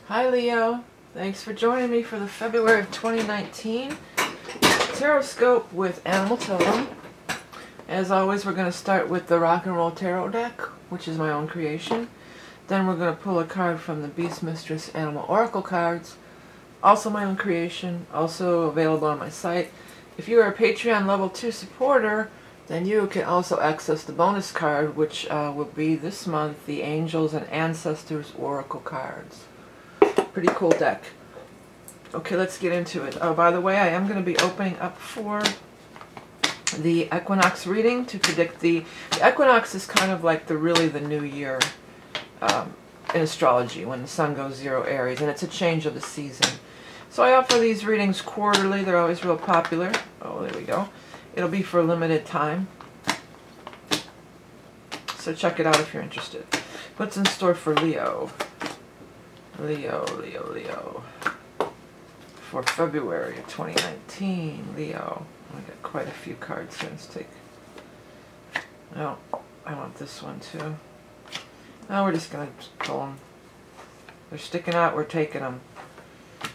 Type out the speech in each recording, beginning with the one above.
Hi Leo, thanks for joining me for the February of 2019 Tarot with Animal Totem. As always, we're going to start with the Rock and Roll Tarot deck, which is my own creation. Then we're going to pull a card from the Beast Mistress Animal Oracle cards, also my own creation, also available on my site. If you are a Patreon level 2 supporter, then you can also access the bonus card, which will be this month the Angels and Ancestors Oracle cards. Pretty cool deck. Okay, let's get into it. Oh, by the way, I am going to be opening up for the equinox reading to predict the equinox is kind of like the new year in astrology, when the sun goes 0 Aries, and it's a change of the season. So I offer these readings quarterly. They're always real popular. Oh, there we go. It'll be for a limited time, so check it out if you're interested. What's in store for Leo? Leo. For February of 2019, Leo. I got quite a few cards here. Let's take... Oh, I want this one too. Now we're just going to pull them. They're sticking out, we're taking them.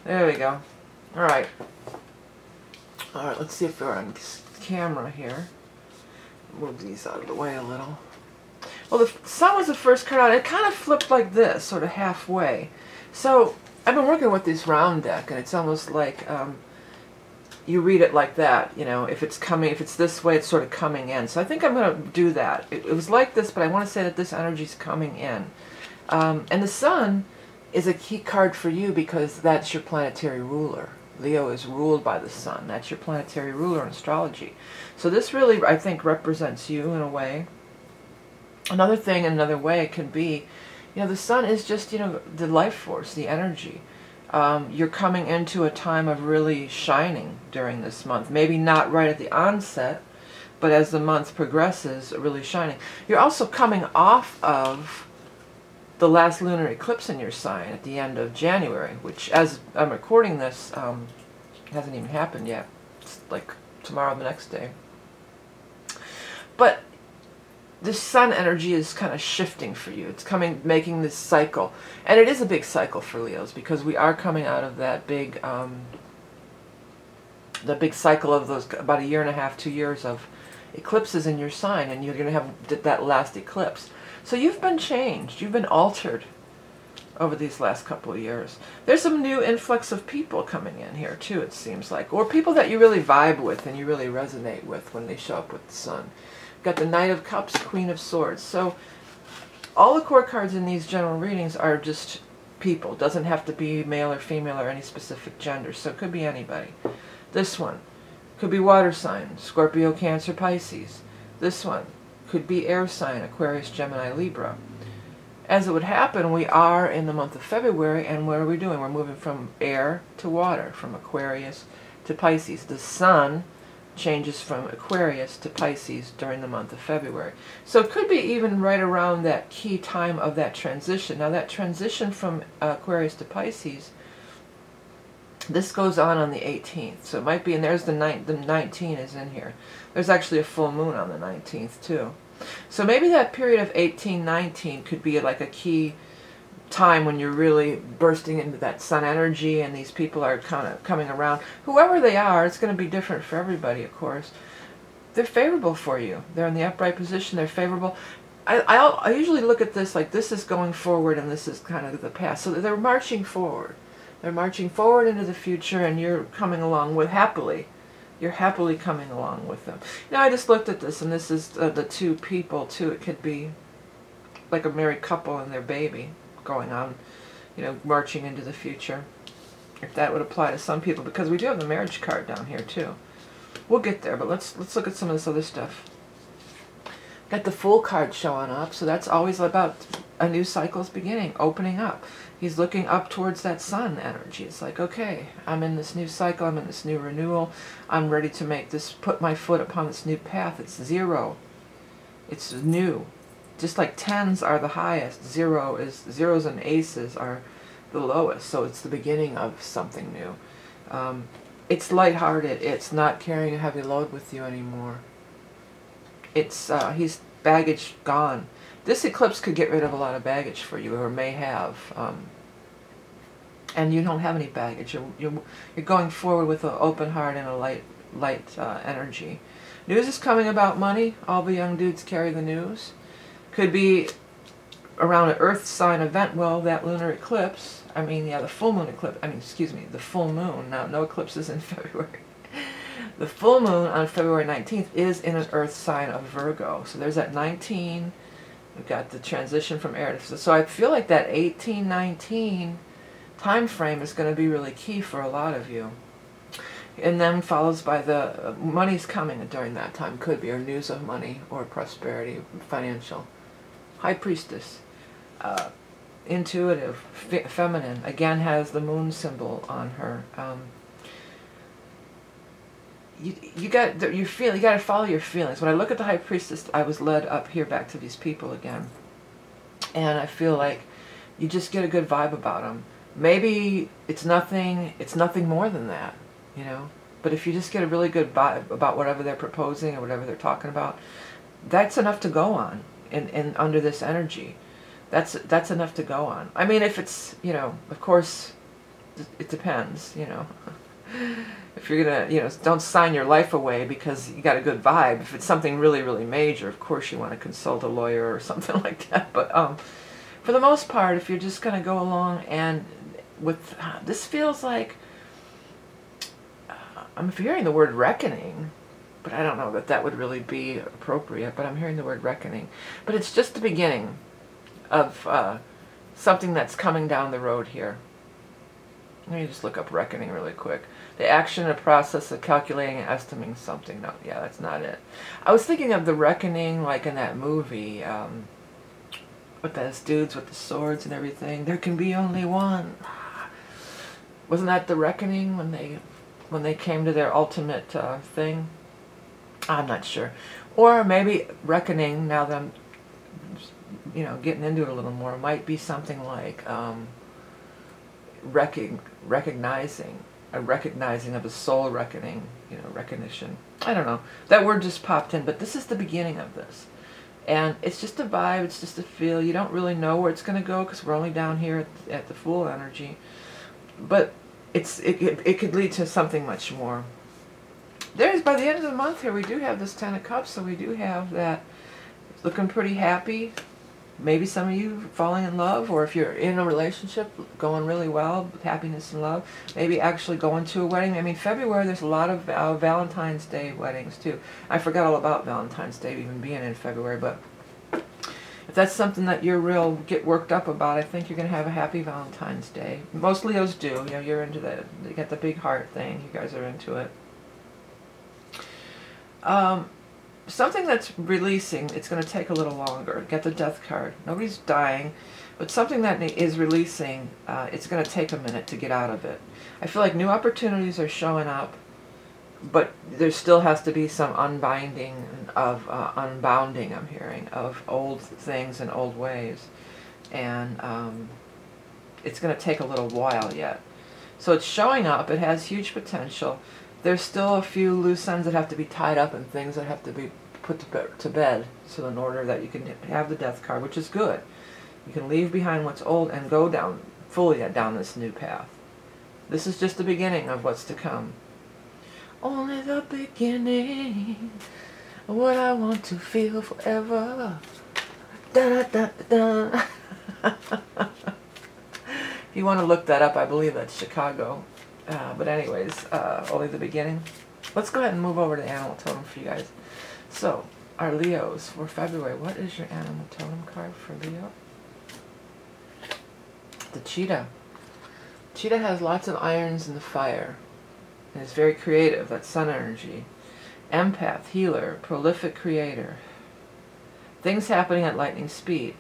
There we go. Alright. Alright, let's see if we're on camera here. Move these out of the way a little. Well, the sun was the first card out. It kind of flipped like this, sort of halfway. So, I've been working with this round deck, and it's almost like you read it like that, you know, if it's this way, it's sort of coming in. So I think I'm going to do that. It was like this, but I want to say that this energy is coming in. And the sun is a key card for you because that's your planetary ruler. Leo is ruled by the sun. That's your planetary ruler in astrology. So this really, I think, represents you in a way. Another thing, another way it can be, you know, the sun is just, you know, the life force, the energy. You're coming into a time of really shining during this month. Maybe not right at the onset, but as the month progresses, really shining. You're also coming off of the last lunar eclipse in your sign at the end of January, which, as I'm recording this, hasn't even happened yet. It's like tomorrow, the next day. But the sun energy is kind of shifting for you. It's making this cycle. And it is a big cycle for Leos because we are coming out of that big cycle of those about 1.5 years, 2 years of eclipses in your sign, and you're going to have that last eclipse. So you've been changed. You've been altered over these last couple of years. There's some new influx of people coming in here too, it seems like. Or people that you really vibe with and you really resonate with when they show up with the sun. Got the Knight of Cups, Queen of Swords. So all the core cards in these general readings are just people. Doesn't have to be male or female or any specific gender. So it could be anybody. This one could be water sign, Scorpio, Cancer, Pisces. This one could be air sign, Aquarius, Gemini, Libra. As it would happen, we are in the month of February, and what are we doing? We're moving from air to water, from Aquarius to Pisces. The sun changes from Aquarius to Pisces during the month of February. So it could be even right around that key time of that transition. Now that transition from Aquarius to Pisces, this goes on the 18th. So it might be, and there's the 19 is in here. There's actually a full moon on the 19th too. So maybe that period of 18-19 could be like a key time when you're really bursting into that sun energy, and these people are kind of coming around. Whoever they are, it's going to be different for everybody, of course. They're favorable for you. They're in the upright position. They're favorable. I usually look at this like this is going forward and this is kind of the past. So they're marching forward. They're marching forward into the future, and you're coming along with happily. You're happily coming along with them. Now I just looked at this, and this is the two people too. It could be like a married couple and their baby going on, you know, marching into the future. If that would apply to some people, because we do have the marriage card down here too. We'll get there, but let's look at some of this other stuff. Got the Fool card showing up, so that's always about a new cycle's beginning, opening up. He's looking up towards that sun energy. It's like, okay, I'm in this new cycle, I'm in this new renewal, I'm ready to make this, put my foot upon this new path. It's 0. It's new. Just like 10s are the highest, zeros and aces are the lowest. So it's the beginning of something new. It's lighthearted. It's not carrying a heavy load with you anymore. It's he's baggage gone. This eclipse could get rid of a lot of baggage for you, or may have. and you don't have any baggage. You're going forward with an open heart and a light energy. News is coming about money. All the young dudes carry the news. Could be around an earth sign event. Well, that lunar eclipse, I mean, yeah, the full moon eclipse, I mean, excuse me, the full moon. Now, no eclipses in February. The full moon on February 19th is in an earth sign of Virgo. So there's that 19. We've got the transition from air to... So I feel like that 18-19 time frame is going to be really key for a lot of you. And then follows by the money's coming during that time. Could be, or news of money or prosperity, financial. High Priestess. Intuitive, feminine. Again, has the moon symbol on her. You got to follow your feelings. When I look at the High Priestess, I was led up here back to these people again, and I feel like you just get a good vibe about them. Maybe it's nothing more than that, you know. But if you just get a really good vibe about whatever they're proposing or whatever they're talking about, that's enough to go on. And under this energy, that's enough to go on. I mean, if it's, you know, of course, it depends, you know. If you're gonna, you know, don't sign your life away because you got a good vibe. If it's something really, really major, of course you want to consult a lawyer or something like that. But for the most part, if you're just gonna go along and with this feels like I'm hearing the word reckoning, but I don't know that that would really be appropriate. But I'm hearing the word reckoning. But it's just the beginning of something that's coming down the road here. Let me just look up reckoning really quick. The action and process of calculating and estimating something. No, yeah, that's not it. I was thinking of the reckoning like in that movie, with those dudes with the swords and everything. There can be only one. Wasn't that the reckoning when they came to their ultimate thing? I'm not sure. Or maybe reckoning, now that I'm, you know, getting into it a little more, might be something like recognizing of a soul reckoning, you know, recognition. I don't know. That word just popped in, but this is the beginning of this. And it's just a vibe, it's just a feel. You don't really know where it's going to go because we're only down here at the full energy. But it could lead to something much more. By the end of the month here, we do have this 10 of Cups, so we do have that looking pretty happy. Maybe some of you falling in love, or if you're in a relationship going really well, with happiness and love, maybe actually going to a wedding. I mean, February, there's a lot of Valentine's Day weddings, too. I forgot all about Valentine's Day even being in February, but if that's something that you're get worked up about, I think you're going to have a happy Valentine's Day. Most Leos do. You know, you're into that. You got the big heart thing. You guys are into it. Something that's releasing, it's going to take a little longer. Get the Death card. Nobody's dying, but something that is releasing, it's going to take a minute to get out of it. I feel like new opportunities are showing up, but there still has to be some unbinding of, unbounding, I'm hearing, of old things and old ways. And it's going to take a little while yet. So it's showing up. It has huge potential. There's still a few loose ends that have to be tied up and things that have to be put to bed, so in order that you can have the Death card, which is good. You can leave behind what's old and go fully down this new path. This is just the beginning of what's to come. Only the beginning of what I want to feel forever. Da, da, da, da. If you want to look that up, I believe that's Chicago. But anyways, only the beginning. Let's go ahead and move over to the animal totem for you guys. So, our Leos for February. What is your animal totem card for Leo? The cheetah. Cheetah has lots of irons in the fire. And is very creative. That's sun energy. Empath, healer, prolific creator. Things happening at lightning speed.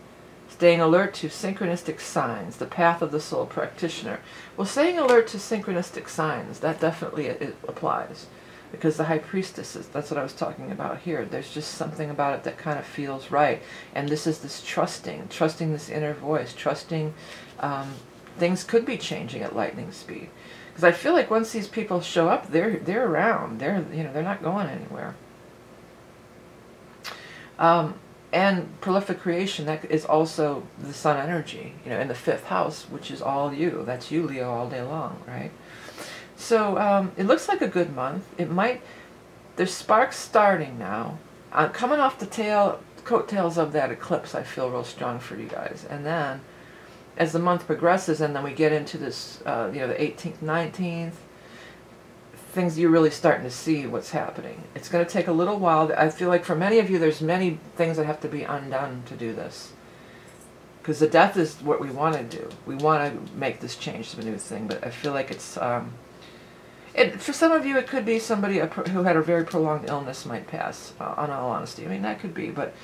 Staying alert to synchronistic signs, the path of the soul practitioner. Well, staying alert to synchronistic signs, that definitely it applies. Because the High Priestess, that's what I was talking about here. There's just something about it that kind of feels right. And this is this trusting this inner voice, trusting things could be changing at lightning speed. Because I feel like once these people show up, they're around. They're not going anywhere. And prolific creation, that is also the sun energy, you know, in the 5th house, which is all you. That's you, Leo, all day long, right? So it looks like a good month. It might, there's sparks starting now. I'm coming off the coattails of that eclipse. I feel real strong for you guys. And then, as the month progresses, and then we get into this, you know, the 18th, 19th, things you're really starting to see what's happening. It's going to take a little while. I feel like for many of you, there's many things that have to be undone to do this. Because the death is what we want to do. We want to make this change to a new thing, but I feel like it's... for some of you, it could be somebody who had a very prolonged illness might pass, on all honesty. I mean, that could be, but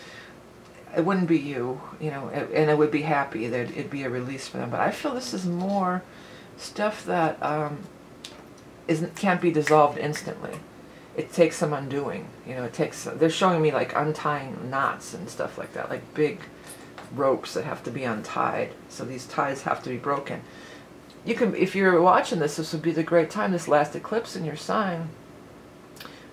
it wouldn't be you, you know, and it would be happy that it'd be a release for them. But I feel this is more stuff that can't be dissolved instantly. It takes some undoing, you know. They're showing me like untying knots and stuff like that, like big ropes that have to be untied. So these ties have to be broken. You can, if you're watching this, this would be the great time, this last eclipse in your sign,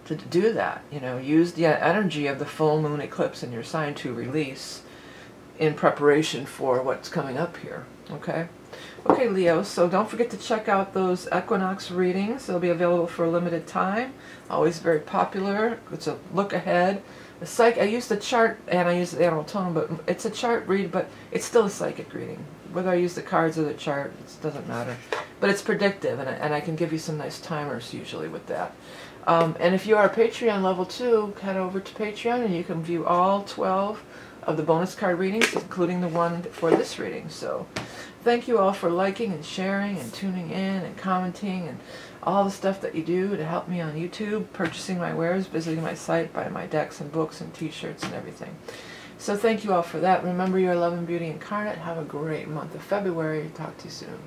to do that. You know, use the energy of the full moon eclipse in your sign to release in preparation for what's coming up here. Okay? Okay, Leo, so don't forget to check out those equinox readings. They'll be available for a limited time. Always very popular. It's a look ahead. I use the chart and I use the animal tone, but it's a chart read, but it's still a psychic reading. Whether I use the cards or the chart, it doesn't matter. But it's predictive, and I can give you some nice timers usually with that. And if you are a Patreon level 2, head over to Patreon and you can view all 12 of the bonus card readings, including the one for this reading. So thank you all for liking and sharing and tuning in and commenting and all the stuff that you do to help me on YouTube, purchasing my wares, visiting my site, buying my decks and books and t-shirts and everything. So thank you all for that. Remember, you're love and beauty incarnate. Have a great month of February. Talk to you soon.